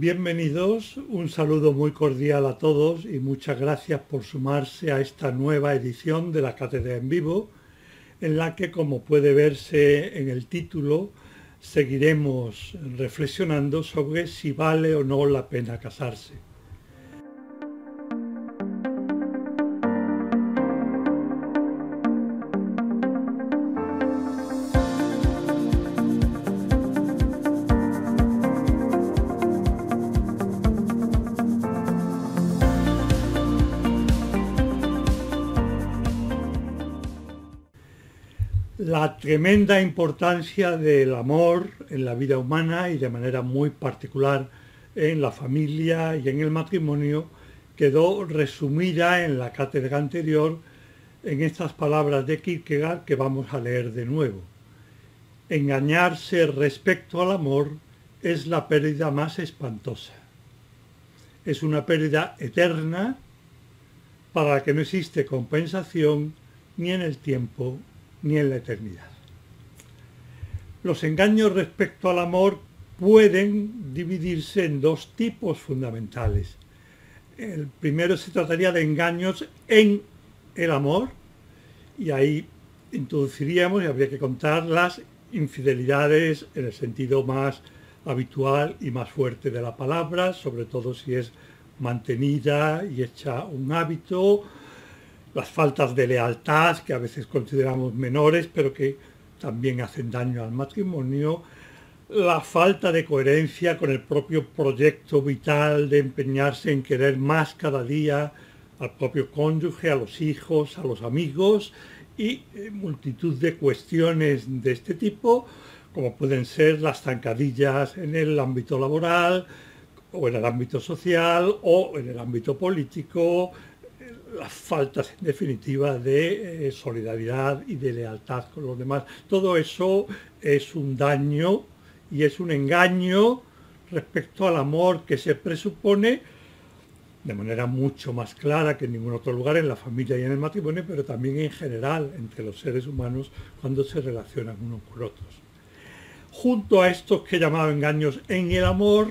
Bienvenidos, un saludo muy cordial a todos y muchas gracias por sumarse a esta nueva edición de la Cátedra en Vivo, en la que, como puede verse en el título, seguiremos reflexionando sobre si vale o no la pena casarse. La tremenda importancia del amor en la vida humana y de manera muy particular en la familia y en el matrimonio quedó resumida en la cátedra anterior en estas palabras de Kierkegaard que vamos a leer de nuevo. Engañarse respecto al amor es la pérdida más espantosa. Es una pérdida eterna para la que no existe compensación ni en el tiempo ni en la eternidad. Los engaños respecto al amor pueden dividirse en dos tipos fundamentales. El primero se trataría de engaños en el amor, y ahí introduciríamos y habría que contar las infidelidades en el sentido más habitual y más fuerte de la palabra, sobre todo si es mantenida y hecha un hábito, las faltas de lealtad, que a veces consideramos menores, pero que también hacen daño al matrimonio, la falta de coherencia con el propio proyecto vital de empeñarse en querer más cada día al propio cónyuge, a los hijos, a los amigos, y multitud de cuestiones de este tipo, como pueden ser las zancadillas en el ámbito laboral, o en el ámbito social, o en el ámbito político, las faltas en definitiva de solidaridad y de lealtad con los demás. Todo eso es un daño y es un engaño respecto al amor que se presupone de manera mucho más clara que en ningún otro lugar en la familia y en el matrimonio, pero también en general entre los seres humanos cuando se relacionan unos con otros. Junto a estos que he llamado engaños en el amor,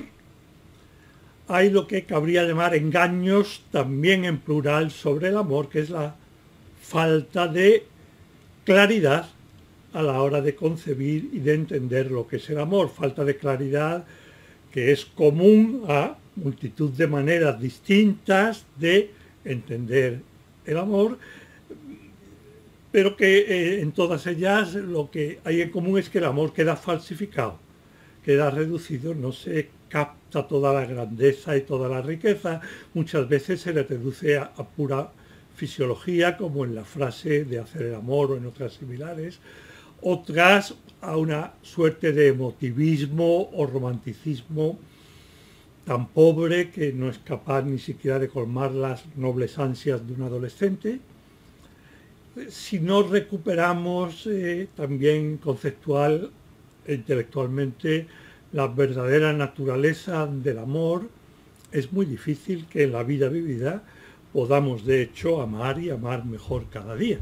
hay lo que cabría llamar engaños también en plural sobre el amor, que es la falta de claridad a la hora de concebir y de entender lo que es el amor. Falta de claridad que es común a multitud de maneras distintas de entender el amor, pero que en todas ellas lo que hay en común es que el amor queda falsificado, queda reducido, no se capta toda la grandeza y toda la riqueza. Muchas veces se le reduce a pura fisiología, como en la frase de hacer el amor o en otras similares. Otras a una suerte de emotivismo o romanticismo tan pobre que no es capaz ni siquiera de colmar las nobles ansias de un adolescente. Si no recuperamos también conceptual e intelectualmente la verdadera naturaleza del amor, es muy difícil que en la vida vivida podamos de hecho amar y amar mejor cada día.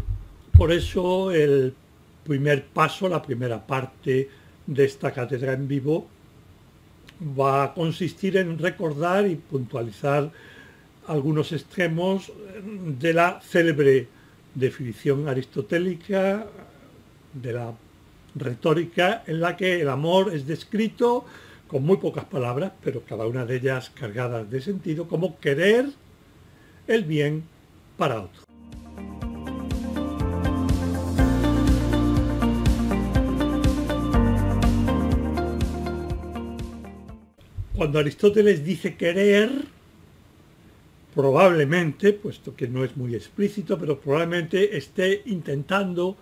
Por eso el primer paso, la primera parte de esta cátedra en vivo va a consistir en recordar y puntualizar algunos extremos de la célebre definición aristotélica de la retórica, en la que el amor es descrito con muy pocas palabras, pero cada una de ellas cargadas de sentido, como querer el bien para otro. Cuando Aristóteles dice querer, probablemente, puesto que no es muy explícito, pero probablemente esté intentando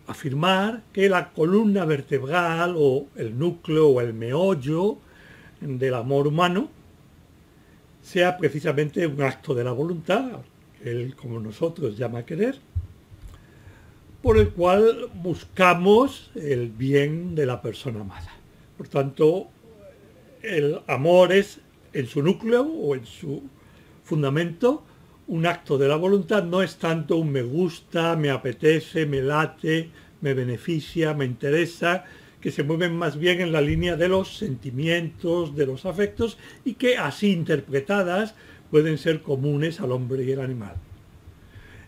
afirmar que la columna vertebral o el núcleo o el meollo del amor humano sea precisamente un acto de la voluntad, que él como nosotros llama querer, por el cual buscamos el bien de la persona amada. Por tanto, el amor es en su núcleo o en su fundamento un acto de la voluntad, no es tanto un me gusta, me apetece, me late, me beneficia, me interesa, que se mueven más bien en la línea de los sentimientos, de los afectos, y que así interpretadas pueden ser comunes al hombre y al animal.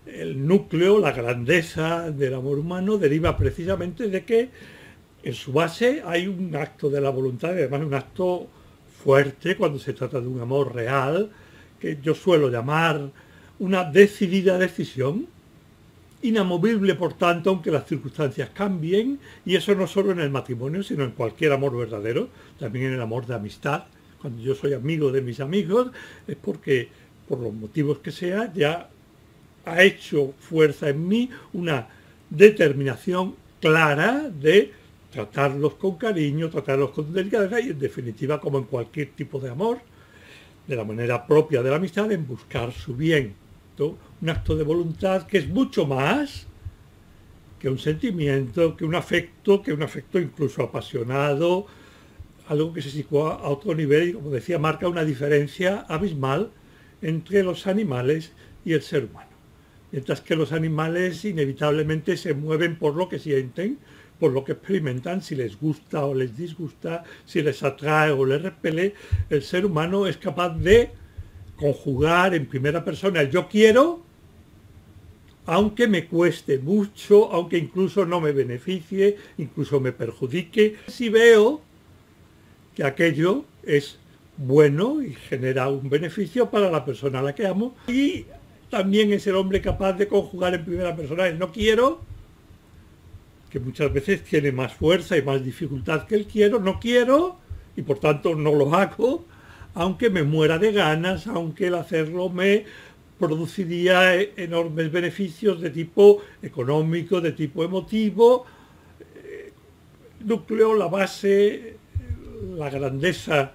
El núcleo, la grandeza del amor humano deriva precisamente de que en su base hay un acto de la voluntad, y además un acto fuerte cuando se trata de un amor real, que yo suelo llamar una decidida decisión, inamovible por tanto aunque las circunstancias cambien, y eso no solo en el matrimonio, sino en cualquier amor verdadero, también en el amor de amistad. Cuando yo soy amigo de mis amigos es porque, por los motivos que sea, ya ha hecho fuerza en mí una determinación clara de tratarlos con cariño, tratarlos con delicadeza y en definitiva, como en cualquier tipo de amor, de la manera propia de la amistad, en buscar su bien. Un acto de voluntad que es mucho más que un sentimiento, que un afecto incluso apasionado, algo que se sitúa a otro nivel y, como decía, marca una diferencia abismal entre los animales y el ser humano. Mientras que los animales inevitablemente se mueven por lo que sienten, por lo que experimentan, si les gusta o les disgusta, si les atrae o les repele, el ser humano es capaz de conjugar en primera persona el yo quiero, aunque me cueste mucho, aunque incluso no me beneficie, incluso me perjudique, si veo que aquello es bueno y genera un beneficio para la persona a la que amo. Y también es el hombre capaz de conjugar en primera persona el no quiero, que muchas veces tiene más fuerza y más dificultad que el quiero, no quiero, y por tanto no lo hago, aunque me muera de ganas, aunque el hacerlo me produciría enormes beneficios de tipo económico, de tipo emotivo. Núcleo, la base, la grandeza,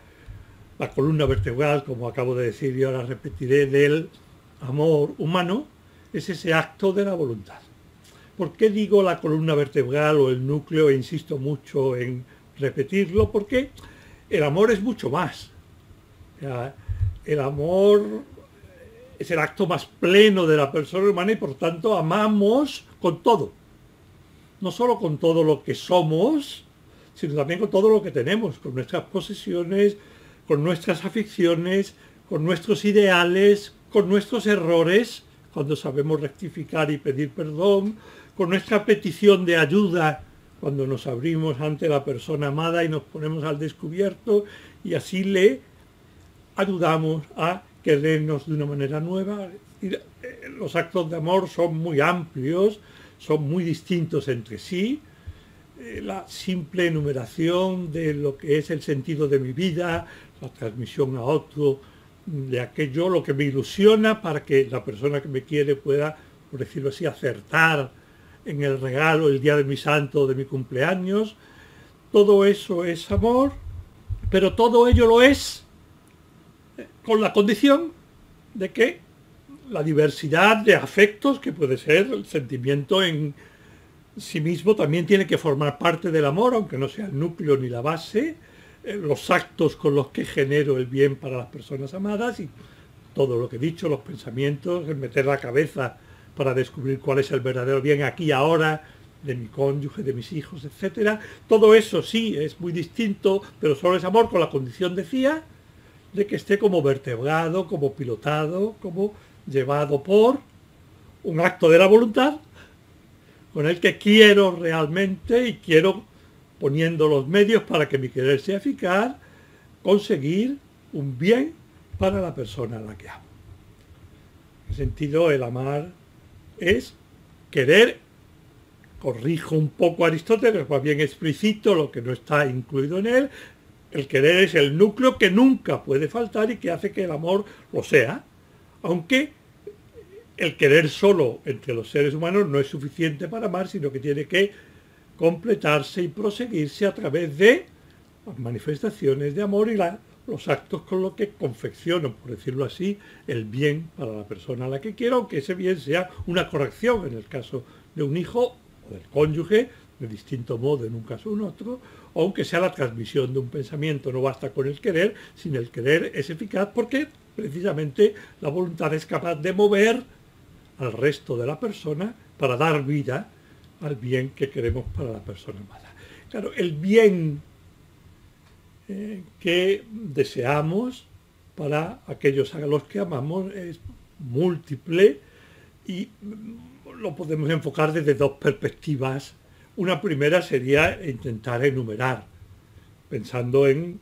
la columna vertebral, como acabo de decir y ahora repetiré, del amor humano, es ese acto de la voluntad. ¿Por qué digo la columna vertebral o el núcleo e insisto mucho en repetirlo? Porque el amor es mucho más. El amor es el acto más pleno de la persona humana y por tanto amamos con todo. No solo con todo lo que somos, sino también con todo lo que tenemos, con nuestras posesiones, con nuestras aficiones, con nuestros ideales, con nuestros errores, cuando sabemos rectificar y pedir perdón, con nuestra petición de ayuda, cuando nos abrimos ante la persona amada y nos ponemos al descubierto y así le ayudamos a querernos de una manera nueva. Los actos de amor son muy amplios, son muy distintos entre sí. La simple enumeración de lo que es el sentido de mi vida, la transmisión a otro de aquello, lo que me ilusiona para que la persona que me quiere pueda, por decirlo así, acertar en el regalo el día de mi santo o de mi cumpleaños. Todo eso es amor, pero todo ello lo es con la condición de que la diversidad de afectos, que puede ser el sentimiento en sí mismo, también tiene que formar parte del amor, aunque no sea el núcleo ni la base, los actos con los que genero el bien para las personas amadas y todo lo que he dicho, los pensamientos, el meter la cabeza para descubrir cuál es el verdadero bien aquí ahora, de mi cónyuge, de mis hijos, etc. Todo eso sí es muy distinto, pero solo es amor con la condición, decía, de que esté como vertebrado, como pilotado, como llevado por un acto de la voluntad con el que quiero realmente y quiero, poniendo los medios para que mi querer sea eficaz, conseguir un bien para la persona a la que amo. En ese sentido, el amar es querer, corrijo un poco a Aristóteles, más bien explicito lo que no está incluido en él. El querer es el núcleo que nunca puede faltar y que hace que el amor lo sea, aunque el querer solo entre los seres humanos no es suficiente para amar, sino que tiene que completarse y proseguirse a través de las manifestaciones de amor y los actos con los que confecciono, por decirlo así, el bien para la persona a la que quiero, aunque ese bien sea una corrección en el caso de un hijo o del cónyuge, de distinto modo en un caso o en otro, o aunque sea la transmisión de un pensamiento. No basta con el querer, sino el querer es eficaz porque precisamente la voluntad es capaz de mover al resto de la persona para dar vida al bien que queremos para la persona amada. Claro, el bien que deseamos para aquellos a los que amamos es múltiple y lo podemos enfocar desde dos perspectivas. Una primera sería intentar enumerar, pensando en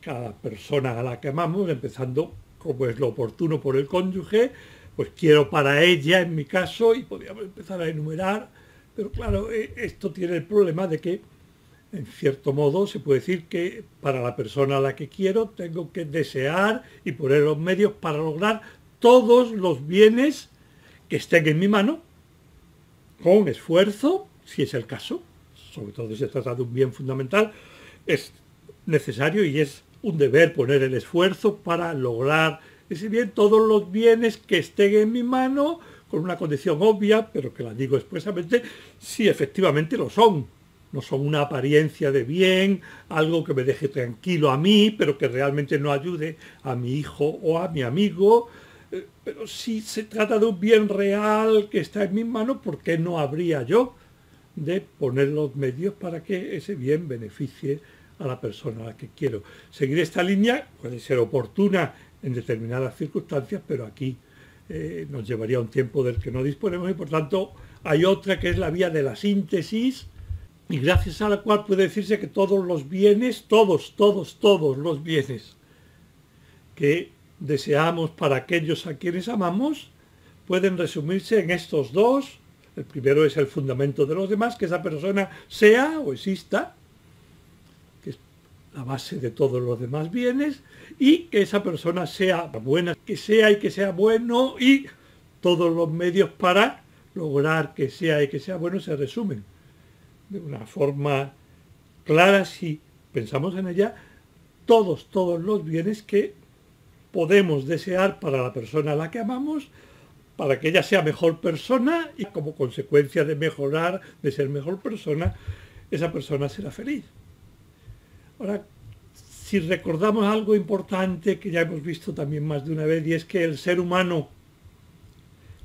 cada persona a la que amamos, empezando como es lo oportuno por el cónyuge, pues quiero para ella en mi caso, y podríamos empezar a enumerar, pero claro, esto tiene el problema de que en cierto modo se puede decir que para la persona a la que quiero tengo que desear y poner los medios para lograr todos los bienes que estén en mi mano, con esfuerzo, si es el caso, sobre todo si se trata de un bien fundamental, es necesario y es un deber poner el esfuerzo para lograr ese bien, todos los bienes que estén en mi mano, con una condición obvia, pero que la digo expresamente, si efectivamente lo son. No son una apariencia de bien, algo que me deje tranquilo a mí, pero que realmente no ayude a mi hijo o a mi amigo. Pero si se trata de un bien real que está en mis manos, ¿por qué no habría yo de poner los medios para que ese bien beneficie a la persona a la que quiero? Seguir esta línea puede ser oportuna en determinadas circunstancias, pero aquí nos llevaría un tiempo del que no disponemos y por tanto hay otra que es la vía de la síntesis, y gracias a la cual puede decirse que todos los bienes, todos los bienes que deseamos para aquellos a quienes amamos, pueden resumirse en estos dos. El primero es el fundamento de los demás, que esa persona sea o exista, que es la base de todos los demás bienes, y que esa persona sea buena, que sea y que sea bueno, y todos los medios para lograr que sea y que sea bueno se resumen de una forma clara, si pensamos en ella, todos los bienes que podemos desear para la persona a la que amamos, para que ella sea mejor persona y como consecuencia de mejorar, de ser mejor persona, esa persona será feliz. Ahora, si recordamos algo importante que ya hemos visto también más de una vez, y es que el ser humano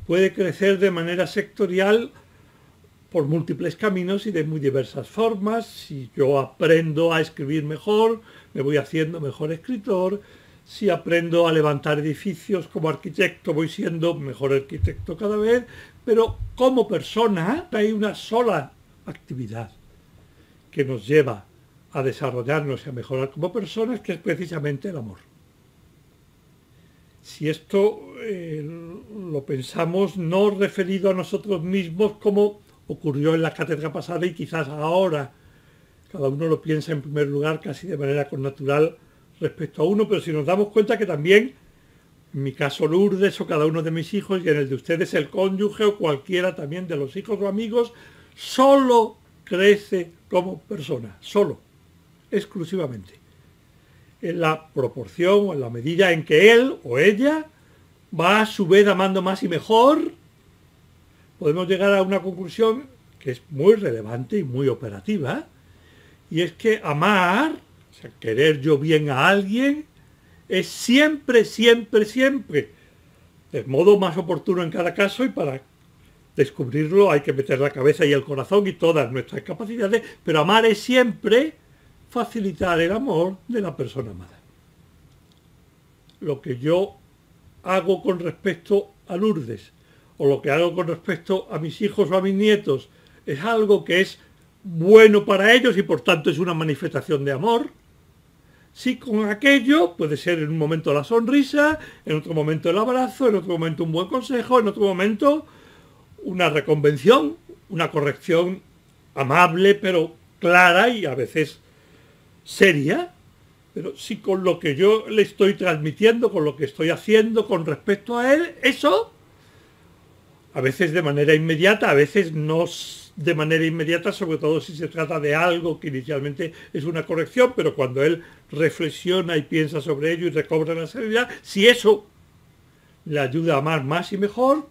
puede crecer de manera sectorial por múltiples caminos y de muy diversas formas. Si yo aprendo a escribir mejor, me voy haciendo mejor escritor. Si aprendo a levantar edificios como arquitecto, voy siendo mejor arquitecto cada vez. Pero como persona hay una sola actividad que nos lleva a desarrollarnos y a mejorar como personas, que es precisamente el amor. Si esto lo pensamos no referido a nosotros mismos como ocurrió en la cátedra pasada y quizás ahora cada uno lo piensa en primer lugar casi de manera connatural respecto a uno, pero si nos damos cuenta que también, en mi caso Lourdes o cada uno de mis hijos y en el de ustedes el cónyuge o cualquiera también de los hijos o amigos, solo crece como persona, solo, exclusivamente, en la proporción o en la medida en que él o ella va a su vez amando más y mejor. Podemos llegar a una conclusión que es muy relevante y muy operativa, y es que amar, o sea, querer yo bien a alguien, es siempre, de modo más oportuno en cada caso, y para descubrirlo hay que meter la cabeza y el corazón y todas nuestras capacidades, pero amar es siempre facilitar el amor de la persona amada. Lo que yo hago con respecto a Lourdes, o lo que hago con respecto a mis hijos o a mis nietos, es algo que es bueno para ellos y por tanto es una manifestación de amor. Si con aquello puede ser en un momento la sonrisa, en otro momento el abrazo, en otro momento un buen consejo, en otro momento una reconvención, una corrección amable pero clara y a veces seria. Pero si con lo que yo le estoy transmitiendo, con lo que estoy haciendo con respecto a él, eso a veces de manera inmediata, a veces no de manera inmediata, sobre todo si se trata de algo que inicialmente es una corrección, pero cuando él reflexiona y piensa sobre ello y recobra la serenidad, si eso le ayuda a amar más y mejor,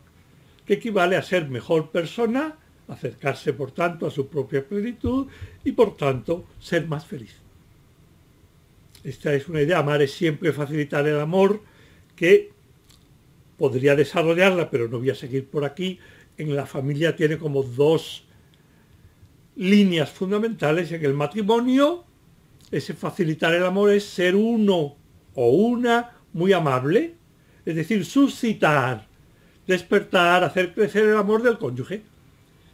que equivale a ser mejor persona, acercarse por tanto a su propia plenitud y por tanto ser más feliz. Esta es una idea, amar es siempre facilitar el amor, que podría desarrollarla, pero no voy a seguir por aquí. En la familia tiene como dos líneas fundamentales en el matrimonio. Ese facilitar el amor es ser uno o una muy amable, es decir, suscitar, despertar, hacer crecer el amor del cónyuge.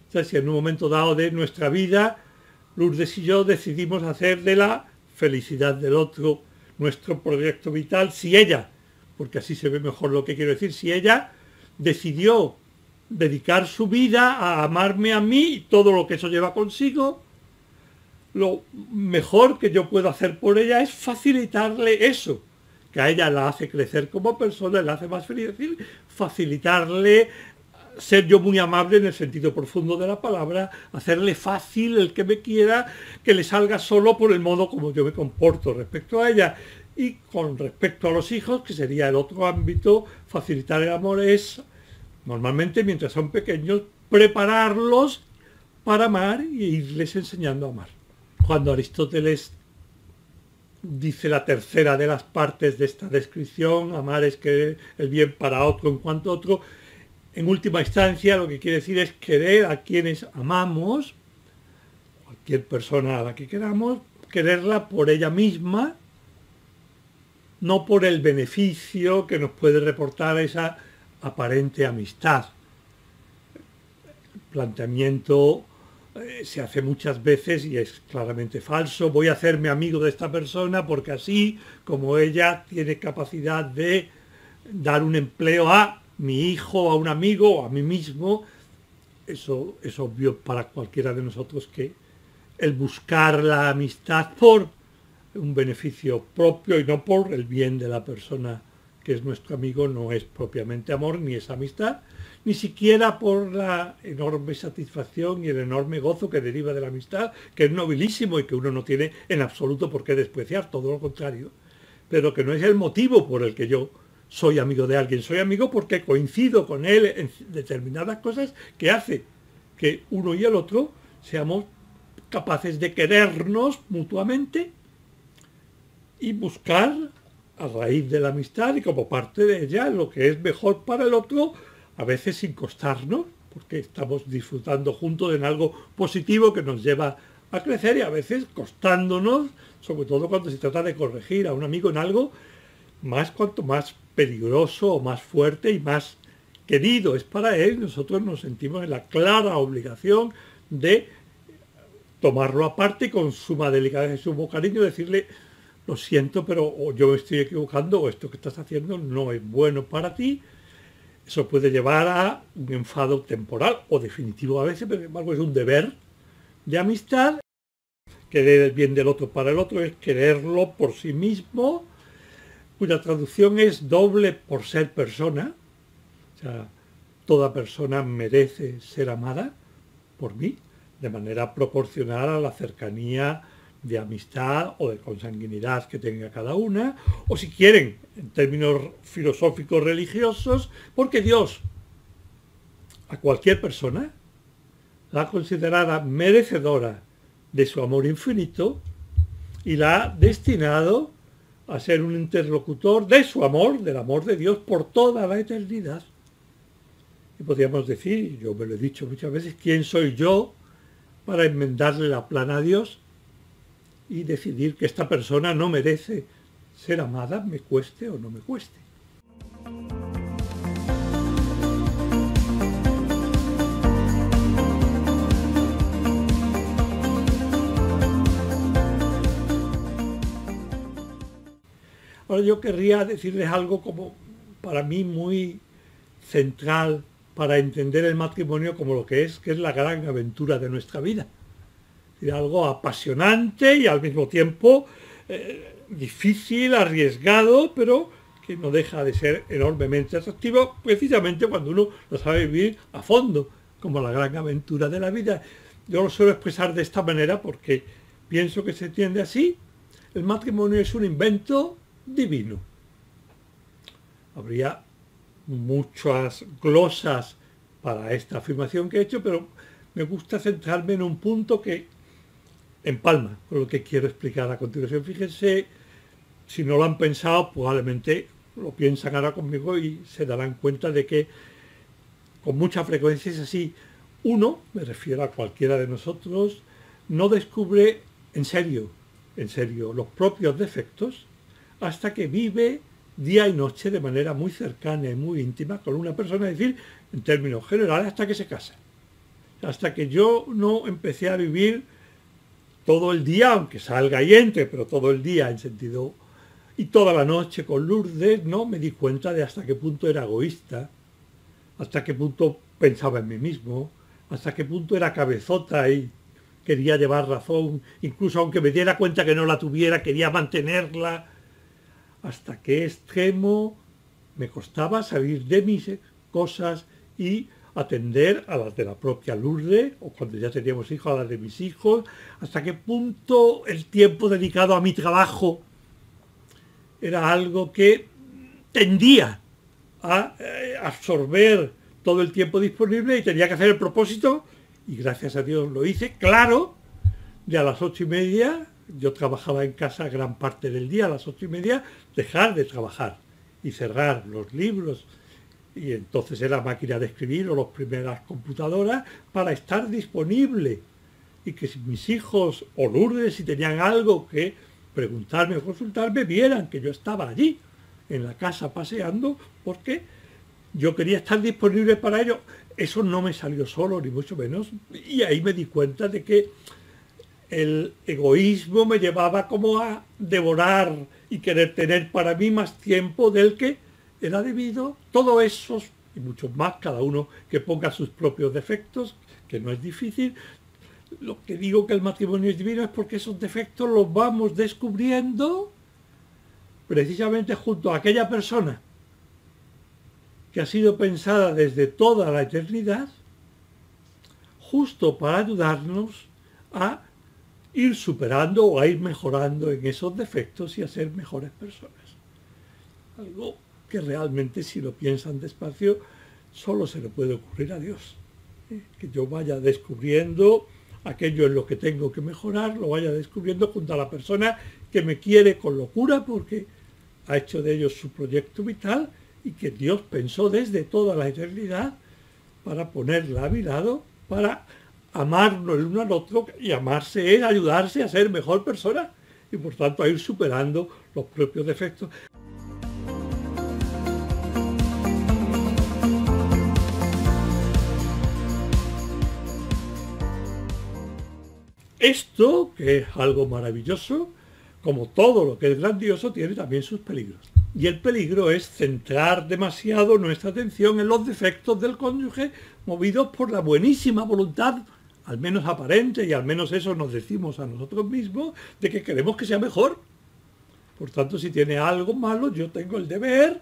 O sea, si en un momento dado de nuestra vida Lourdes y yo decidimos hacer de la felicidad del otro nuestro proyecto vital, si ella, porque así se ve mejor lo que quiero decir, si ella decidió dedicar su vida a amarme a mí y todo lo que eso lleva consigo, lo mejor que yo puedo hacer por ella es facilitarle eso, que a ella la hace crecer como persona, la hace más feliz, es decir, facilitarle ser yo muy amable en el sentido profundo de la palabra, hacerle fácil el que me quiera, que le salga solo por el modo como yo me comporto respecto a ella. Y con respecto a los hijos, que sería el otro ámbito, facilitar el amor es, normalmente mientras son pequeños, prepararlos para amar y irles enseñando a amar. Cuando Aristóteles dice la tercera de las partes de esta descripción, amar es querer el bien para otro en cuanto a otro, en última instancia lo que quiere decir es querer a quienes amamos, cualquier persona a la que queramos, quererla por ella misma, no por el beneficio que nos puede reportar esa aparente amistad. El planteamiento se hace muchas veces y es claramente falso. Voy a hacerme amigo de esta persona porque así como ella tiene capacidad de dar un empleo a mi hijo, a un amigo o a mí mismo, eso es obvio para cualquiera de nosotros que el buscar la amistad por un beneficio propio y no por el bien de la persona que es nuestro amigo no es propiamente amor ni es amistad, ni siquiera por la enorme satisfacción y el enorme gozo que deriva de la amistad, que es nobilísimo y que uno no tiene en absoluto por qué despreciar, todo lo contrario, pero que no es el motivo por el que yo soy amigo de alguien. Soy amigo porque coincido con él en determinadas cosas que hace que uno y el otro seamos capaces de querernos mutuamente y buscar a raíz de la amistad y como parte de ella lo que es mejor para el otro, a veces sin costarnos, porque estamos disfrutando juntos en algo positivo que nos lleva a crecer y a veces costándonos, sobre todo cuando se trata de corregir a un amigo en algo más cuanto más peligroso o más fuerte y más querido es para él, nosotros nos sentimos en la clara obligación de tomarlo aparte y con suma delicadeza y sumo cariño decirle lo siento, pero o yo me estoy equivocando o esto que estás haciendo no es bueno para ti. Eso puede llevar a un enfado temporal o definitivo a veces, pero sin embargo es un deber de amistad. Querer el bien del otro para el otro es quererlo por sí mismo, cuya traducción es doble por ser persona. O sea, toda persona merece ser amada por mí, de manera proporcional a la cercanía de amistad o de consanguinidad que tenga cada una, o si quieren, en términos filosóficos religiosos, porque Dios a cualquier persona la ha considerado merecedora de su amor infinito y la ha destinado a ser un interlocutor de su amor, del amor de Dios, por toda la eternidad. Y podríamos decir, yo me lo he dicho muchas veces, ¿quién soy yo para enmendarle la plana a Dios y decidir que esta persona no merece ser amada, me cueste o no me cueste? Ahora yo querría decirles algo como para mí muy central para entender el matrimonio como lo que es la gran aventura de nuestra vida. Es algo apasionante y al mismo tiempo difícil, arriesgado, pero que no deja de ser enormemente atractivo, precisamente cuando uno lo sabe vivir a fondo, como la gran aventura de la vida. Yo lo suelo expresar de esta manera porque pienso que se entiende así. El matrimonio es un invento divino. Habría muchas glosas para esta afirmación que he hecho, pero me gusta centrarme en un punto que empalma con lo que quiero explicar a continuación. Fíjense, si no lo han pensado, probablemente lo piensan ahora conmigo y se darán cuenta de que con mucha frecuencia es así. Uno, me refiero a cualquiera de nosotros, no descubre en serio, los propios defectos hasta que vive día y noche de manera muy cercana y muy íntima con una persona, es decir, en términos generales, hasta que se casa. Hasta que yo no empecé a vivir todo el día, aunque salga y entre, pero todo el día en sentido, y toda la noche con Lourdes, no me di cuenta de hasta qué punto era egoísta, hasta qué punto pensaba en mí mismo, hasta qué punto era cabezota y quería llevar razón, incluso aunque me diera cuenta que no la tuviera, quería mantenerla, hasta qué extremo me costaba salir de mis cosas y atender a las de la propia Lourdes, o cuando ya teníamos hijos, a las de mis hijos, hasta qué punto el tiempo dedicado a mi trabajo era algo que tendía a absorber todo el tiempo disponible y tenía que hacer el propósito, y gracias a Dios lo hice, claro, de a las 8:30, yo trabajaba en casa gran parte del día, a las 8:30, dejar de trabajar y cerrar los libros, y entonces era máquina de escribir o las primeras computadoras, para estar disponible, y que si mis hijos o Lourdes, si tenían algo que preguntarme o consultarme, vieran que yo estaba allí, en la casa paseando, porque yo quería estar disponible para ellos. Eso no me salió solo, ni mucho menos, y ahí me di cuenta de que el egoísmo me llevaba como a devorar y querer tener para mí más tiempo del que era debido. Todos esos, y muchos más, cada uno que ponga sus propios defectos, que no es difícil. Lo que digo que el matrimonio es divino es porque esos defectos los vamos descubriendo precisamente junto a aquella persona que ha sido pensada desde toda la eternidad, justo para ayudarnos a ir superando o a ir mejorando en esos defectos y a ser mejores personas. Algo que realmente, si lo piensan despacio, solo se le puede ocurrir a Dios. Que yo vaya descubriendo aquello en lo que tengo que mejorar, lo vaya descubriendo junto a la persona que me quiere con locura porque ha hecho de ellos su proyecto vital y que Dios pensó desde toda la eternidad para ponerla a mi lado, para amarnos el uno al otro, y amarse es ayudarse a ser mejor persona y por tanto a ir superando los propios defectos. Esto, que es algo maravilloso, como todo lo que es grandioso, tiene también sus peligros. Y el peligro es centrar demasiado nuestra atención en los defectos del cónyuge, movidos por la buenísima voluntad, al menos aparente, y al menos eso nos decimos a nosotros mismos, de que queremos que sea mejor. Por tanto, si tiene algo malo, yo tengo el deber,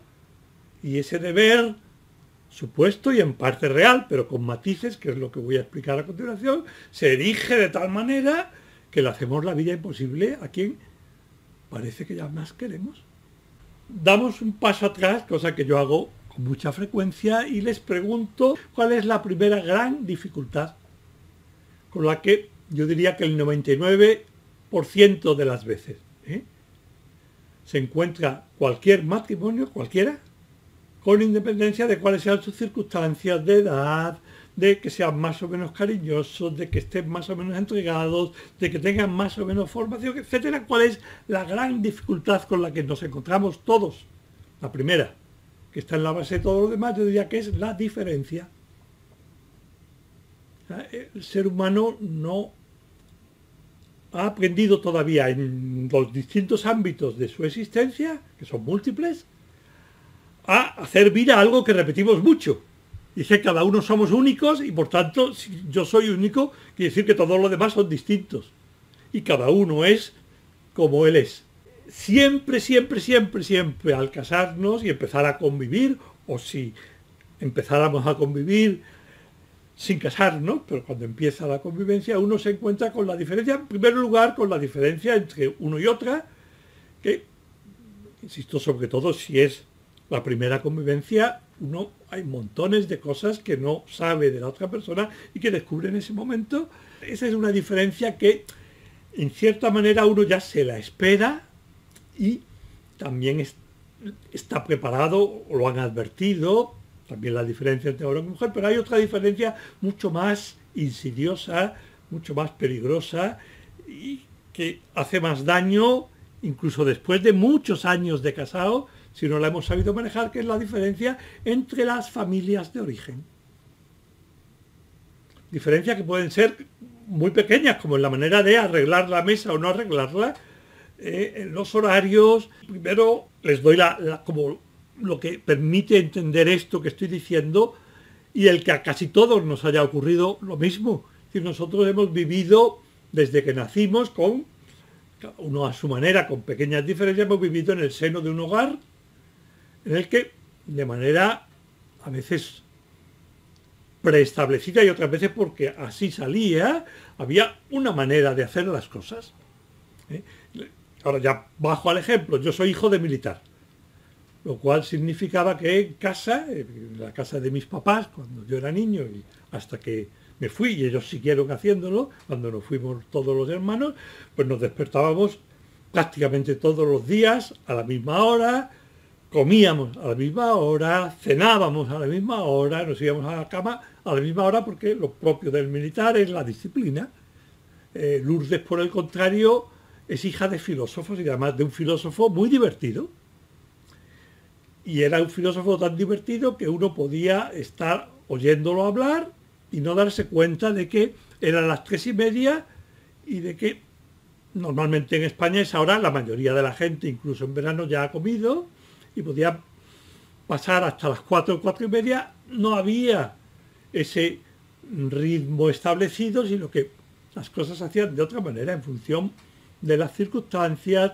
y ese deber supuesto y en parte real, pero con matices, que es lo que voy a explicar a continuación, se erige de tal manera que le hacemos la vida imposible a quien parece que ya más queremos. Damos un paso atrás, cosa que yo hago con mucha frecuencia, y les pregunto cuál es la primera gran dificultad con la que yo diría que el 99% de las veces se encuentra cualquier matrimonio, cualquiera, con independencia de cuáles sean sus circunstancias de edad, de que sean más o menos cariñosos, de que estén más o menos entregados, de que tengan más o menos formación, etcétera. ¿Cuál es la gran dificultad con la que nos encontramos todos? La primera, que está en la base de todo lo demás, yo diría que es la diferencia. El ser humano no ha aprendido todavía en los distintos ámbitos de su existencia, que son múltiples, a hacer vida algo que repetimos mucho. Dice que cada uno somos únicos y por tanto, si yo soy único, quiere decir que todos los demás son distintos. Y cada uno es como él es. Siempre, siempre, siempre, siempre al casarnos y empezar a convivir, o si empezáramos a convivir sin casarnos, pero cuando empieza la convivencia uno se encuentra con la diferencia, en primer lugar con la diferencia entre uno y otra, que, insisto, sobre todo si es la primera convivencia, hay montones de cosas que no sabe de la otra persona y que descubre en ese momento. Esa es una diferencia que, en cierta manera, uno ya se la espera y también está preparado, o lo han advertido, también la diferencia entre hombre y mujer, pero hay otra diferencia mucho más insidiosa, mucho más peligrosa y que hace más daño incluso después de muchos años de casado, si no la hemos sabido manejar, que es la diferencia entre las familias de origen. Diferencias que pueden ser muy pequeñas, como en la manera de arreglar la mesa o no arreglarla, en los horarios. Primero les doy como lo que permite entender esto que estoy diciendo, y el que a casi todos nos haya ocurrido lo mismo. Es decir, nosotros hemos vivido desde que nacimos con, uno a su manera, con pequeñas diferencias, hemos vivido en el seno de un hogar en el que de manera a veces preestablecida y otras veces porque así salía, había una manera de hacer las cosas. Ahora ya bajo al ejemplo, yo soy hijo de militar, lo cual significaba que en casa, en la casa de mis papás, cuando yo era niño y hasta que me fui y ellos siguieron haciéndolo, cuando nos fuimos todos los hermanos, pues nos despertábamos prácticamente todos los días a la misma hora, comíamos a la misma hora, cenábamos a la misma hora, nos íbamos a la cama a la misma hora, porque lo propio del militar es la disciplina. Lourdes, por el contrario, es hija de filósofos y además de un filósofo muy divertido. Y era un filósofo tan divertido que uno podía estar oyéndolo hablar y no darse cuenta de que eran las 3:30 y de que normalmente en España es ahora la mayoría de la gente, incluso en verano, ya ha comido y podía pasar hasta las 4, 4:30. No había ese ritmo establecido, sino que las cosas se hacían de otra manera en función de las circunstancias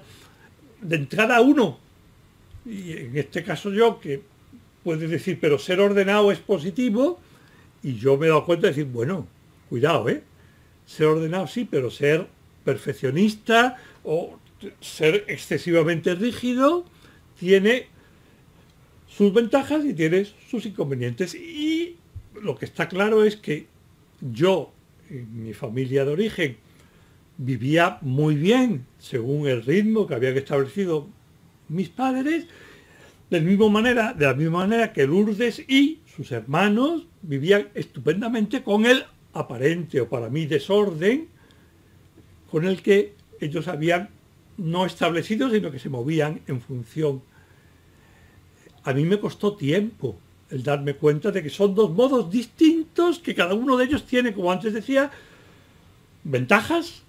de entrada uno. Y en este caso yo, que puedes decir, pero ser ordenado es positivo, y yo me he dado cuenta de decir, bueno, cuidado, ser ordenado sí, pero ser perfeccionista o ser excesivamente rígido tiene sus ventajas y tiene sus inconvenientes. Y lo que está claro es que yo, en mi familia de origen, vivía muy bien según el ritmo que habían establecido mis padres, de la misma manera que Lourdes y sus hermanos vivían estupendamente con el aparente o para mí desorden con el que ellos habían no establecido, sino que se movían en función. A mí me costó tiempo el darme cuenta de que son dos modos distintos, que cada uno de ellos tiene, como antes decía, ventajas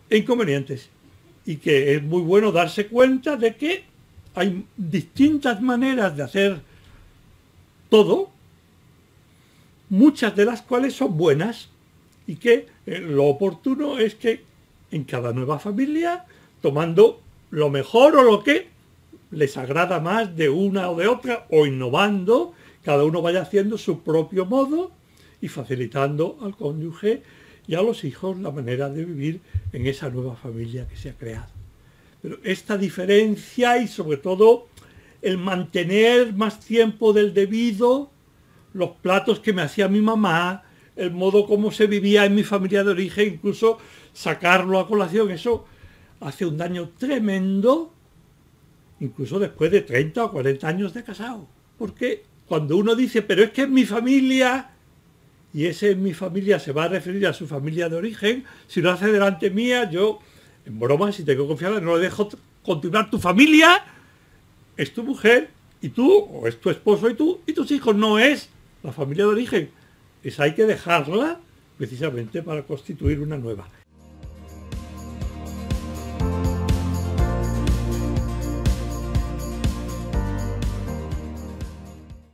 e inconvenientes, y que es muy bueno darse cuenta de que hay distintas maneras de hacer todo, muchas de las cuales son buenas, y que lo oportuno es que en cada nueva familia, tomando lo mejor o lo que les agrada más de una o de otra, o innovando, cada uno vaya haciendo su propio modo y facilitando al cónyuge y a los hijos la manera de vivir en esa nueva familia que se ha creado. Pero esta diferencia y sobre todo el mantener más tiempo del debido, los platos que me hacía mi mamá, el modo como se vivía en mi familia de origen, incluso sacarlo a colación, eso hace un daño tremendo, incluso después de 30 o 40 años de casado. Porque cuando uno dice, pero es que es mi familia, y ese en mi familia se va a referir a su familia de origen, si lo hace delante mía, yo, en broma, si tengo confianza, no le dejo continuar. Tu familia es tu mujer y tú, o es tu esposo y tú, y tus hijos, no es la familia de origen. Esa hay que dejarla precisamente para constituir una nueva.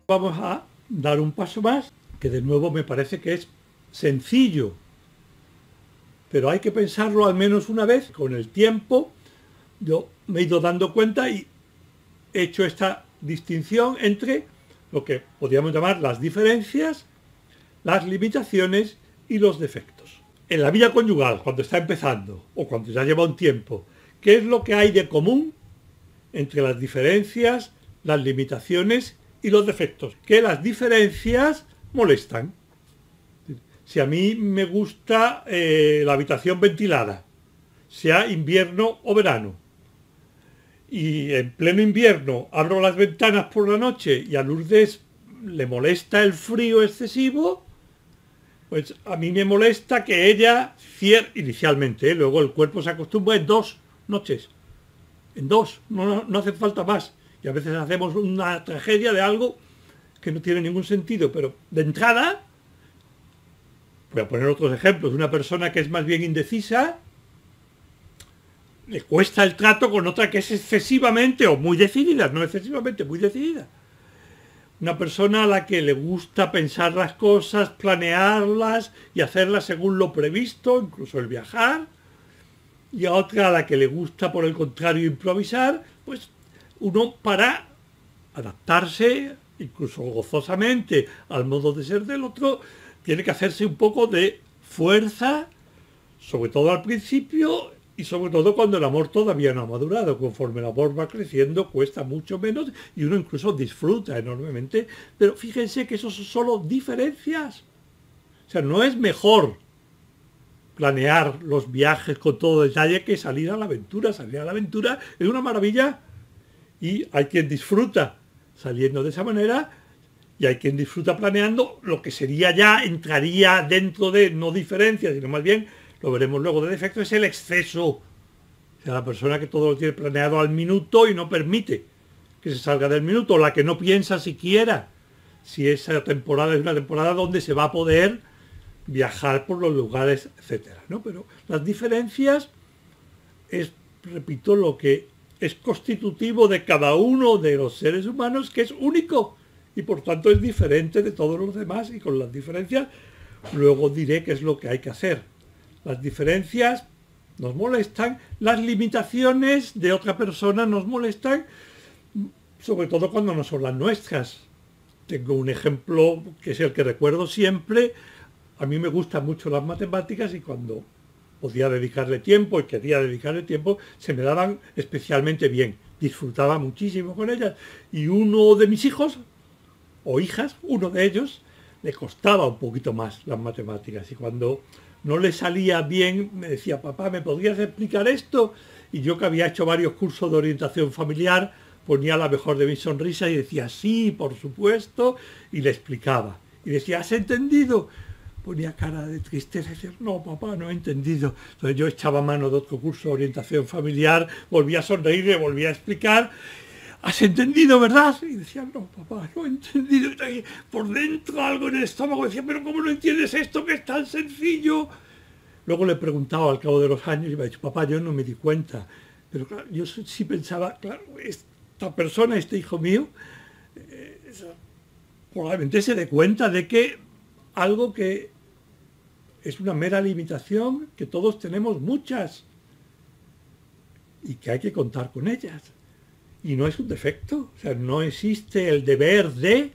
Vamos a dar un paso más, que de nuevo me parece que es sencillo, pero hay que pensarlo al menos una vez. Con el tiempo yo me he ido dando cuenta y he hecho esta distinción entre lo que podríamos llamar las diferencias, las limitaciones y los defectos. En la vida conyugal, cuando está empezando o cuando ya lleva un tiempo, ¿qué es lo que hay de común entre las diferencias, las limitaciones y los defectos? Que las diferencias molestan. Si a mí me gusta la habitación ventilada, sea invierno o verano, y en pleno invierno abro las ventanas por la noche y a Lourdes le molesta el frío excesivo, pues a mí me molesta que ella inicialmente, luego el cuerpo se acostumbra en 2 noches, en 2, no hace falta más. Y a veces hacemos una tragedia de algo que no tiene ningún sentido, pero de entrada, voy a poner otros ejemplos, una persona que es más bien indecisa, le cuesta el trato con otra que es excesivamente o muy decidida, no excesivamente, muy decidida. Una persona a la que le gusta pensar las cosas, planearlas y hacerlas según lo previsto, incluso el viajar, y a otra a la que le gusta, por el contrario, improvisar, pues uno para adaptarse, incluso gozosamente, al modo de ser del otro, tiene que hacerse un poco de fuerza, sobre todo al principio y sobre todo cuando el amor todavía no ha madurado. Conforme el amor va creciendo cuesta mucho menos y uno incluso disfruta enormemente. Pero fíjense que eso son solo diferencias. O sea, no es mejor planear los viajes con todo detalle que salir a la aventura. Salir a la aventura es una maravilla y hay quien disfruta saliendo de esa manera y hay quien disfruta planeando lo que sería ya, entraría dentro de no diferencias, sino más bien, lo veremos luego de defecto, es el exceso. O sea, la persona que todo lo tiene planeado al minuto y no permite que se salga del minuto, la que no piensa siquiera si esa temporada es una temporada donde se va a poder viajar por los lugares, etcétera, ¿no? Pero las diferencias es, repito, lo que es constitutivo de cada uno de los seres humanos, que es único y por tanto es diferente de todos los demás, y con las diferencias luego diré qué es lo que hay que hacer. Las diferencias nos molestan, las limitaciones de otra persona nos molestan, sobre todo cuando no son las nuestras. Tengo un ejemplo que es el que recuerdo siempre. A mí me gustan mucho las matemáticas y cuando podía dedicarle tiempo y quería dedicarle tiempo, se me daban especialmente bien. Disfrutaba muchísimo con ellas. Y uno de mis hijos, o hijas, uno de ellos, le costaba un poquito más las matemáticas. Y cuando no le salía bien, me decía, papá, ¿me podrías explicar esto? Y yo, que había hecho varios cursos de orientación familiar, ponía la mejor de mis sonrisas y decía, sí, por supuesto, y le explicaba. Y decía, ¿has entendido? Ponía cara de tristeza y decía, no, papá, no he entendido. Entonces yo echaba mano de otro curso de orientación familiar, volvía a sonreír, le volvía a explicar. ¿Has entendido, verdad? Y decía, no, papá, no he entendido. Y por dentro algo en el estómago decía, pero ¿cómo no entiendes esto que es tan sencillo? Luego le he preguntado al cabo de los años y me ha dicho, papá, yo no me di cuenta. Pero claro, yo sí pensaba, claro, esta persona, este hijo mío, probablemente se dé cuenta de que algo que es una mera limitación, que todos tenemos muchas y que hay que contar con ellas. Y no es un defecto, o sea, no existe el deber de,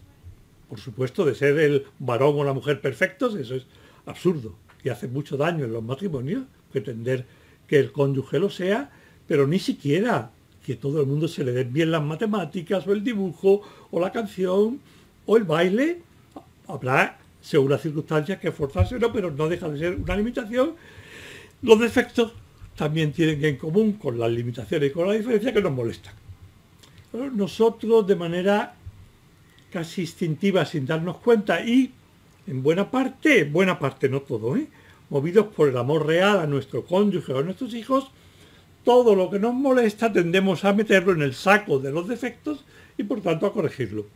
por supuesto, de ser el varón o la mujer perfectos, eso es absurdo y hace mucho daño en los matrimonios, pretender que el cónyuge lo sea, pero ni siquiera que todo el mundo se le den bien las matemáticas o el dibujo o la canción o el baile. Habrá según las circunstancias que esforzarse, pero no deja de ser una limitación. Los defectos también tienen en común con las limitaciones y con la diferencia que nos molestan. Pero nosotros, de manera casi instintiva, sin darnos cuenta, y en buena parte no todo, movidos por el amor real a nuestro cónyuge o a nuestros hijos, todo lo que nos molesta tendemos a meterlo en el saco de los defectos y por tanto a corregirlo,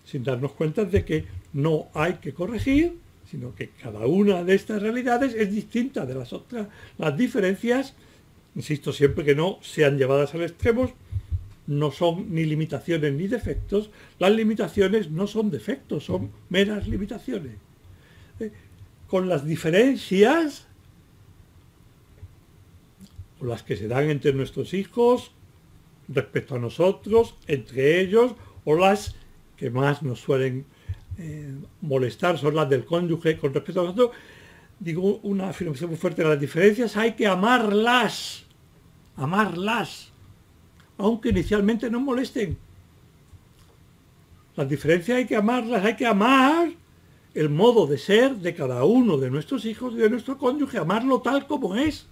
sin darnos cuenta de que no hay que corregir, sino que cada una de estas realidades es distinta de las otras. Las diferencias, insisto, siempre que no sean llevadas al extremo, no son ni limitaciones ni defectos. Las limitaciones no son defectos, son meras limitaciones. Con las diferencias, con las que se dan entre nuestros hijos, respecto a nosotros, entre ellos, o las que más nos suelen molestar son las del cónyuge con respecto a nosotros. Digo una afirmación muy fuerte: las diferencias hay que amarlas, aunque inicialmente nos molesten. Las diferencias hay que amarlas, hay que amar el modo de ser de cada uno de nuestros hijos y de nuestro cónyuge, amarlo tal como es,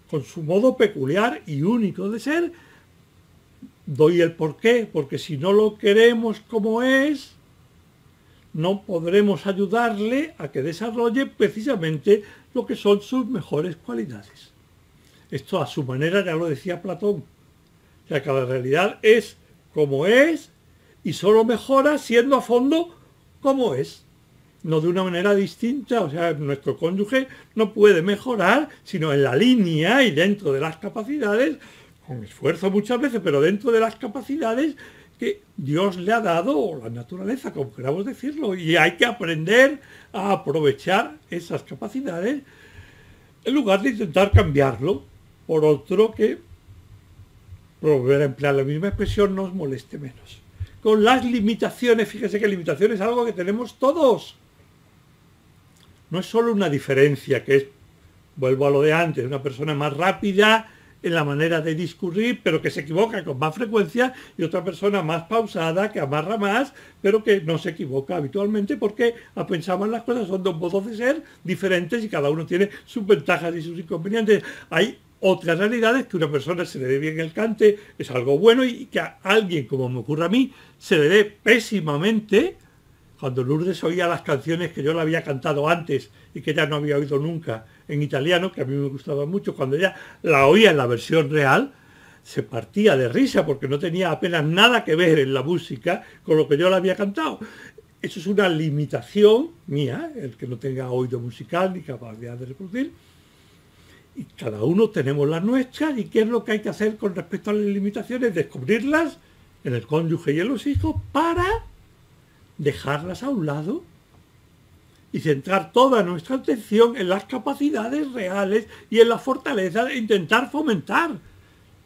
con su modo peculiar y único de ser. Doy el porqué, porque si no lo queremos como es, no podremos ayudarle a que desarrolle precisamente lo que son sus mejores cualidades. Esto a su manera ya lo decía Platón. O sea que la realidad es como es y solo mejora siendo a fondo como es. No de una manera distinta, o sea, nuestro cónyuge no puede mejorar, sino en la línea y dentro de las capacidades, con esfuerzo muchas veces, pero dentro de las capacidades que Dios le ha dado, o la naturaleza, como queramos decirlo, y hay que aprender a aprovechar esas capacidades en lugar de intentar cambiarlo por otro que, por volver a emplear la misma expresión, nos moleste menos. Con las limitaciones, fíjese que limitación es algo que tenemos todos. No es solo una diferencia, que es, vuelvo a lo de antes, una persona más rápida en la manera de discurrir, pero que se equivoca con más frecuencia, y otra persona más pausada, que amarra más, pero que no se equivoca habitualmente, porque pensamos las cosas, son dos modos de ser diferentes y cada uno tiene sus ventajas y sus inconvenientes. Hay otras realidades que a una persona se le dé bien el cante, es algo bueno, y que a alguien, como me ocurre a mí, se le dé pésimamente. Cuando Lourdes oía las canciones que yo le había cantado antes y que ella no había oído nunca en italiano, que a mí me gustaba mucho, cuando ella la oía en la versión real, se partía de risa porque no tenía apenas nada que ver en la música con lo que yo le había cantado. Eso es una limitación mía, el que no tenga oído musical ni capacidad de reproducir. Y cada uno tenemos las nuestras, y qué es lo que hay que hacer con respecto a las limitaciones, descubrirlas en el cónyuge y en los hijos para dejarlas a un lado y centrar toda nuestra atención en las capacidades reales y en la fortaleza de intentar fomentar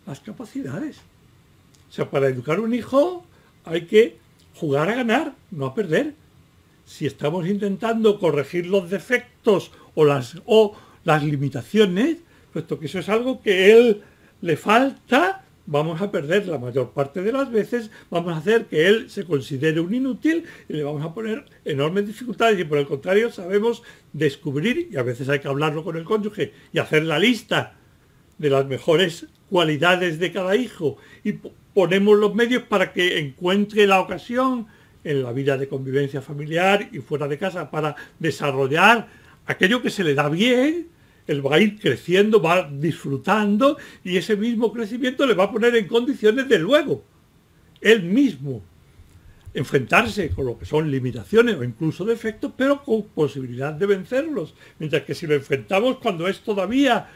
las capacidades. O sea, para educar a un hijo hay que jugar a ganar, no a perder. Si estamos intentando corregir los defectos o las limitaciones, puesto que eso es algo que a él le falta, vamos a perder la mayor parte de las veces, vamos a hacer que él se considere un inútil y le vamos a poner enormes dificultades, y por el contrario sabemos descubrir, y a veces hay que hablarlo con el cónyuge y hacer la lista de las mejores cualidades de cada hijo, y ponemos los medios para que encuentre la ocasión en la vida de convivencia familiar y fuera de casa para desarrollar aquello que se le da bien. Él va a ir creciendo, va disfrutando, y ese mismo crecimiento le va a poner en condiciones de luego él mismo enfrentarse con lo que son limitaciones o incluso defectos, pero con posibilidad de vencerlos. Mientras que si lo enfrentamos cuando es todavía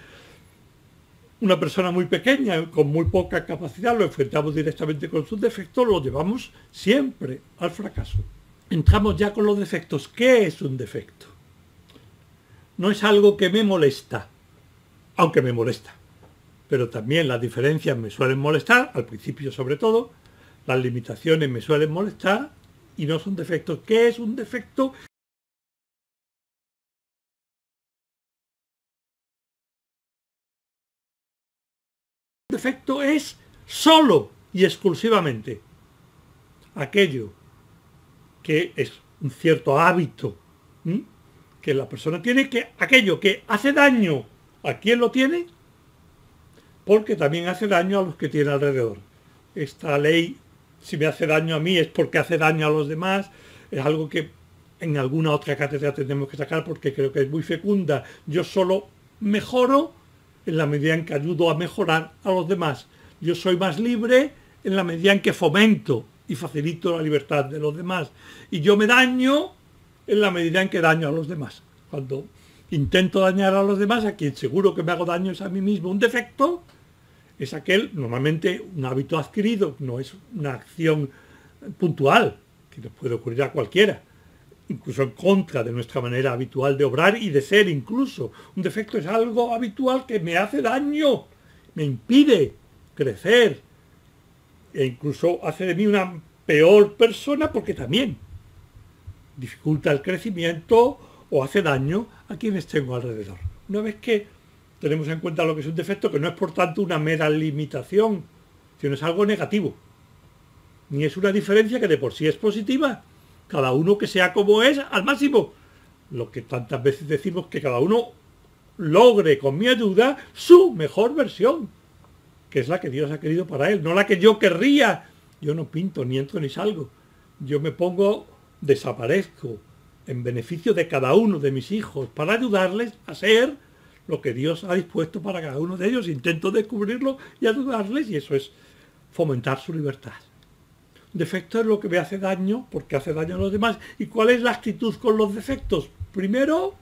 una persona muy pequeña, con muy poca capacidad, lo enfrentamos directamente con sus defectos, lo llevamos siempre al fracaso. Entramos ya con los defectos. ¿Qué es un defecto? No es algo que me molesta, aunque me molesta. Pero también las diferencias me suelen molestar, al principio sobre todo. Las limitaciones me suelen molestar y no son defectos. ¿Qué es un defecto? Un defecto es solo y exclusivamente aquello que es un cierto hábito, que la persona tiene, que aquello que hace daño a quien lo tiene, porque también hace daño a los que tiene alrededor. Esta ley, si me hace daño a mí es porque hace daño a los demás, es algo que en alguna otra cátedra tenemos que sacar porque creo que es muy fecunda. Yo solo mejoro en la medida en que ayudo a mejorar a los demás. Yo soy más libre en la medida en que fomento y facilito la libertad de los demás. Y yo me daño en la medida en que daño a los demás. Cuando intento dañar a los demás, a quien seguro que me hago daño es a mí mismo. Un defecto es aquel, normalmente un hábito adquirido, no es una acción puntual, que nos puede ocurrir a cualquiera, incluso en contra de nuestra manera habitual de obrar y de ser incluso. Un defecto es algo habitual que me hace daño, me impide crecer, e incluso hace de mí una peor persona porque también dificulta el crecimiento o hace daño a quienes tengo alrededor. Una vez que tenemos en cuenta lo que es un defecto, que no es por tanto una mera limitación, sino es algo negativo, ni es una diferencia que de por sí es positiva, cada uno que sea como es al máximo, lo que tantas veces decimos, que cada uno logre con mi ayuda su mejor versión, que es la que Dios ha querido para él, no la que yo querría. Yo no pinto, ni entro ni salgo, yo me pongo, desaparezco en beneficio de cada uno de mis hijos, para ayudarles a ser lo que Dios ha dispuesto para cada uno de ellos. Intento descubrirlo y ayudarles, y eso es fomentar su libertad. Defecto es lo que me hace daño, porque hace daño a los demás. ¿Y cuál es la actitud con los defectos? Primero,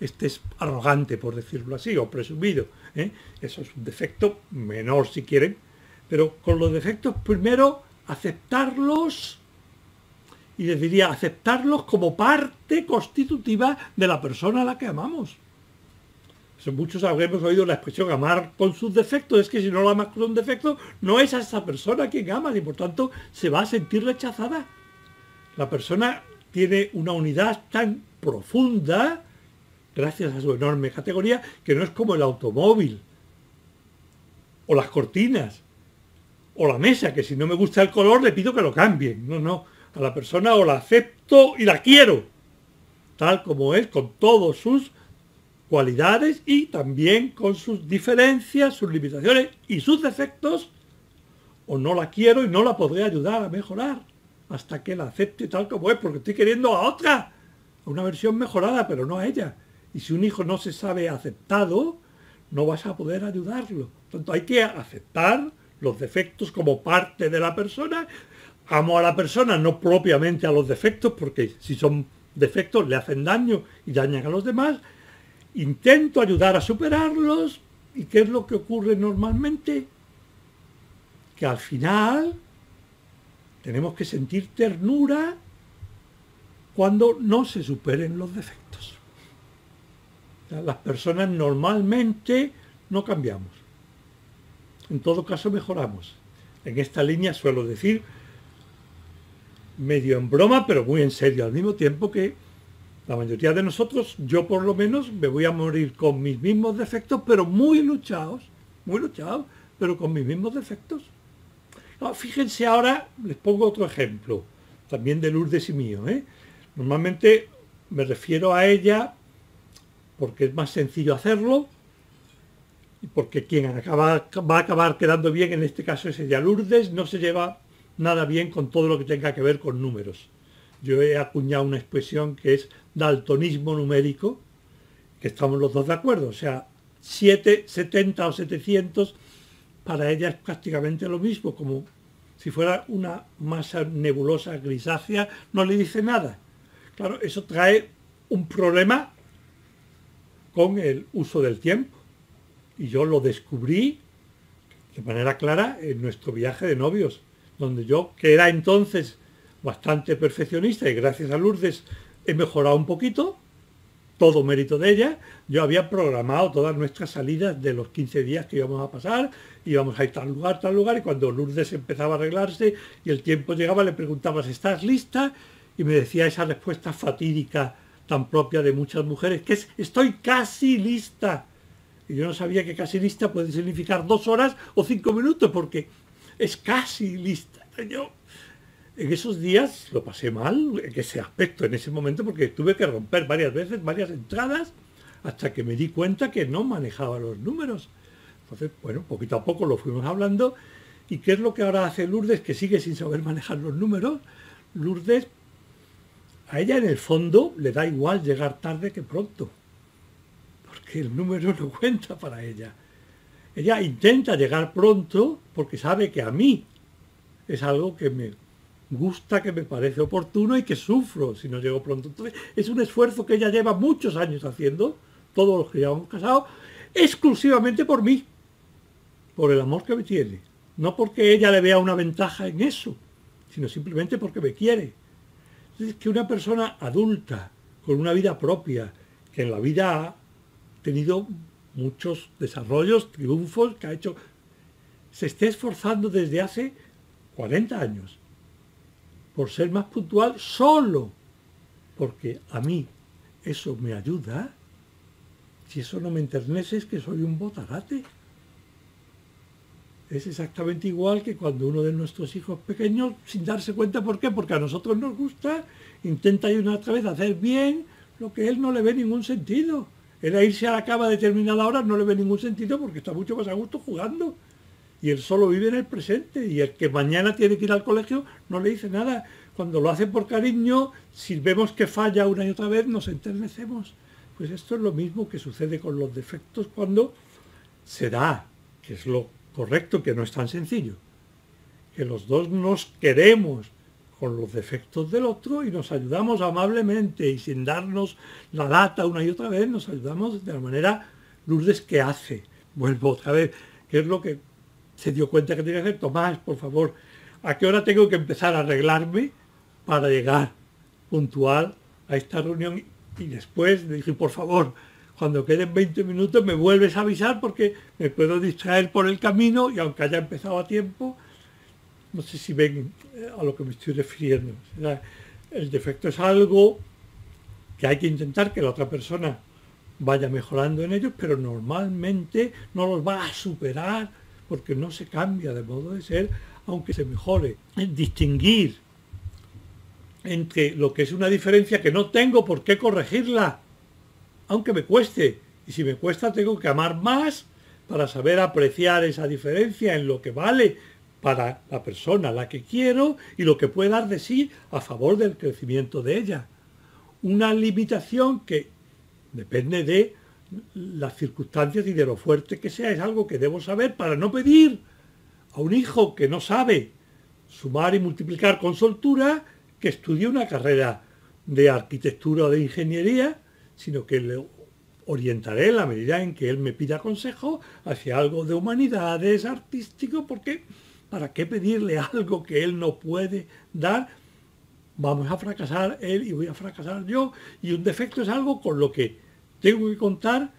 este es arrogante, por decirlo así, o presumido, ¿eh? Eso es un defecto menor si quieren, pero con los defectos primero aceptarlos, y les diría aceptarlos como parte constitutiva de la persona a la que amamos. Muchos habremos oído la expresión amar con sus defectos. Es que si no lo amas con un defecto, no es a esa persona a quien amas y por tanto se va a sentir rechazada. La persona tiene una unidad tan profunda, gracias a su enorme categoría, que no es como el automóvil, o las cortinas, o la mesa, que si no me gusta el color le pido que lo cambien. No, no, a la persona o la acepto y la quiero, tal como es, con todos sus cualidades y también con sus diferencias, sus limitaciones y sus defectos, o no la quiero y no la podré ayudar a mejorar hasta que la acepte tal como es, porque estoy queriendo a otra, a una versión mejorada, pero no a ella. Y si un hijo no se sabe aceptado, no vas a poder ayudarlo. Por tanto, hay que aceptar los defectos como parte de la persona. Amo a la persona, no propiamente a los defectos, porque si son defectos le hacen daño y dañan a los demás. Intento ayudar a superarlos. ¿Y qué es lo que ocurre normalmente? Que al final tenemos que sentir ternura cuando no se superen los defectos. Las personas normalmente no cambiamos. En todo caso mejoramos. En esta línea suelo decir, medio en broma, pero muy en serio al mismo tiempo, que la mayoría de nosotros, yo por lo menos, me voy a morir con mis mismos defectos, pero muy luchados, pero con mis mismos defectos. No, fíjense ahora, les pongo otro ejemplo, también de Lourdes y mío, ¿eh? Normalmente me refiero a ella porque es más sencillo hacerlo, y porque quien va a acabar quedando bien en este caso es ella. Lourdes no se lleva nada bien con todo lo que tenga que ver con números. Yo he acuñado una expresión que es daltonismo numérico, que estamos los dos de acuerdo. O sea, 7, 70 o 700, para ella es prácticamente lo mismo, como si fuera una masa nebulosa grisácea, no le dice nada. Claro, eso trae un problema con el uso del tiempo. Y yo lo descubrí de manera clara en nuestro viaje de novios, donde yo, que era entonces bastante perfeccionista, y gracias a Lourdes he mejorado un poquito, todo mérito de ella. Yo había programado todas nuestras salidas de los 15 días que íbamos a pasar, íbamos a ir tal lugar, y cuando Lourdes empezaba a arreglarse y el tiempo llegaba, le preguntabas, ¿estás lista? Y me decía esa respuesta fatídica tan propia de muchas mujeres, que es, estoy casi lista. Y yo no sabía que casi lista puede significar 2 horas o 5 minutos, porque es casi lista. Yo en esos días lo pasé mal, en ese aspecto, en ese momento, porque tuve que romper varias veces, varias entradas, hasta que me di cuenta que no manejaba los números. Entonces, bueno, poquito a poco lo fuimos hablando. ¿Y qué es lo que ahora hace Lourdes, que sigue sin saber manejar los números? Lourdes, a ella en el fondo le da igual llegar tarde que pronto, porque el número no cuenta para ella. Ella intenta llegar pronto porque sabe que a mí es algo que me gusta, que me parece oportuno y que sufro si no llego pronto. Entonces, es un esfuerzo que ella lleva muchos años haciendo, todos los que llevamos casados, exclusivamente por mí, por el amor que me tiene. No porque ella le vea una ventaja en eso, sino simplemente porque me quiere. Es que una persona adulta, con una vida propia, que en la vida ha tenido muchos desarrollos, triunfos, que ha hecho, se esté esforzando desde hace 40 años por ser más puntual, solo porque a mí eso me ayuda. Si eso no me enternece, es que soy un botarate. Es exactamente igual que cuando uno de nuestros hijos pequeños, sin darse cuenta por qué, porque a nosotros nos gusta, intenta ir una otra vez a hacer bien lo que él no le ve ningún sentido. Él a irse a la cama a determinada hora no le ve ningún sentido porque está mucho más a gusto jugando. Y él solo vive en el presente, y el que mañana tiene que ir al colegio no le dice nada. cuando lo hace por cariño, si vemos que falla una y otra vez, nos enternecemos. Pues esto es lo mismo que sucede con los defectos cuando se da, que es lo correcto, que no es tan sencillo, que los dos nos queremos con los defectos del otro y nos ayudamos amablemente y sin darnos la lata una y otra vez, nos ayudamos de la manera Lourdes que hace. Vuelvo otra vez, que es lo que se dio cuenta que tenía que hacer. Tomás, por favor, ¿a qué hora tengo que empezar a arreglarme para llegar puntual a esta reunión? Y después le dije, por favor, cuando queden 20 minutos me vuelves a avisar porque me puedo distraer por el camino y aunque haya empezado a tiempo, no sé si ven a lo que me estoy refiriendo. O sea, el defecto es algo que hay que intentar que la otra persona vaya mejorando en ellos, pero normalmente no los va a superar porque no se cambia de modo de ser, aunque se mejore. Distinguir entre lo que es una diferencia que no tengo por qué corregirla, aunque me cueste. Y si me cuesta tengo que amar más para saber apreciar esa diferencia en lo que vale para la persona a la que quiero y lo que puede dar de sí a favor del crecimiento de ella. Una limitación que depende de las circunstancias y de lo fuerte que sea, es algo que debo saber para no pedir a un hijo que no sabe sumar y multiplicar con soltura que estudie una carrera de arquitectura o de ingeniería, sino que le orientaré en la medida en que él me pida consejo hacia algo de humanidades, artístico, porque ¿para qué pedirle algo que él no puede dar? Vamos a fracasar él y voy a fracasar yo, y un defecto es algo con lo que tengo que contar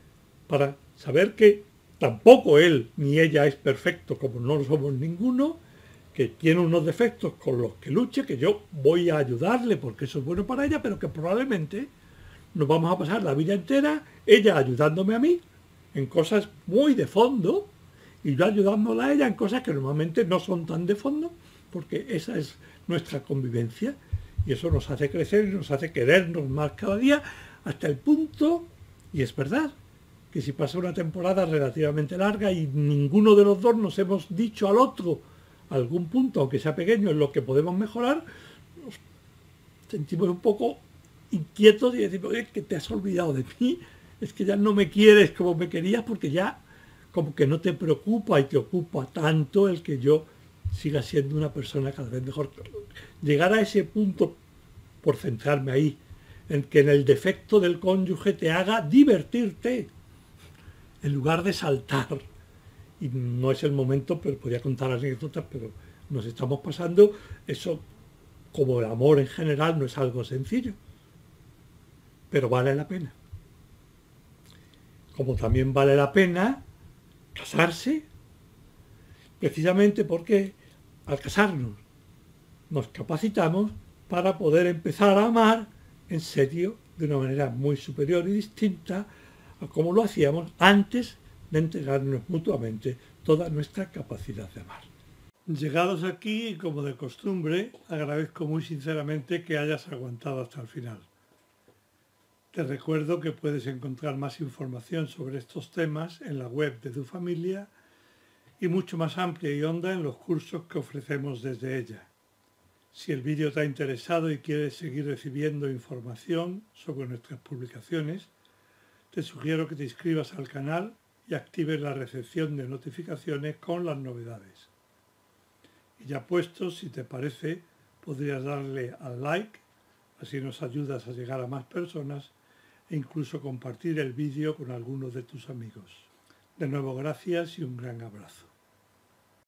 para saber que tampoco él ni ella es perfecto, como no lo somos ninguno, que tiene unos defectos con los que luche, que yo voy a ayudarle porque eso es bueno para ella, pero que probablemente nos vamos a pasar la vida entera, ella ayudándome a mí en cosas muy de fondo y yo ayudándola a ella en cosas que normalmente no son tan de fondo, porque esa es nuestra convivencia y eso nos hace crecer y nos hace querernos más cada día, hasta el punto, y es verdad, que si pasa una temporada relativamente larga y ninguno de los dos nos hemos dicho al otro algún punto, aunque sea pequeño, en lo que podemos mejorar, nos sentimos un poco inquietos y decimos, es que te has olvidado de mí, es que ya no me quieres como me querías porque ya como que no te preocupa y te ocupa tanto el que yo siga siendo una persona cada vez mejor. Llegar a ese punto, por centrarme ahí, en que en el defecto del cónyuge te haga divertirte, en lugar de saltar. Y no es el momento, pero podría contar anécdotas, pero nos estamos pasando. Eso, como el amor en general, no es algo sencillo, pero vale la pena. Como también vale la pena casarse, precisamente porque al casarnos nos capacitamos para poder empezar a amar en serio, de una manera muy superior y distinta a como lo hacíamos antes de entregarnos mutuamente toda nuestra capacidad de amar. Llegados aquí, y como de costumbre, agradezco muy sinceramente que hayas aguantado hasta el final. Te recuerdo que puedes encontrar más información sobre estos temas en la web de Tu Familia y mucho más amplia y honda en los cursos que ofrecemos desde ella. Si el vídeo te ha interesado y quieres seguir recibiendo información sobre nuestras publicaciones, te sugiero que te inscribas al canal y actives la recepción de notificaciones con las novedades. Y ya puesto, si te parece, podrías darle al like, así nos ayudas a llegar a más personas e incluso compartir el vídeo con algunos de tus amigos. De nuevo, gracias y un gran abrazo.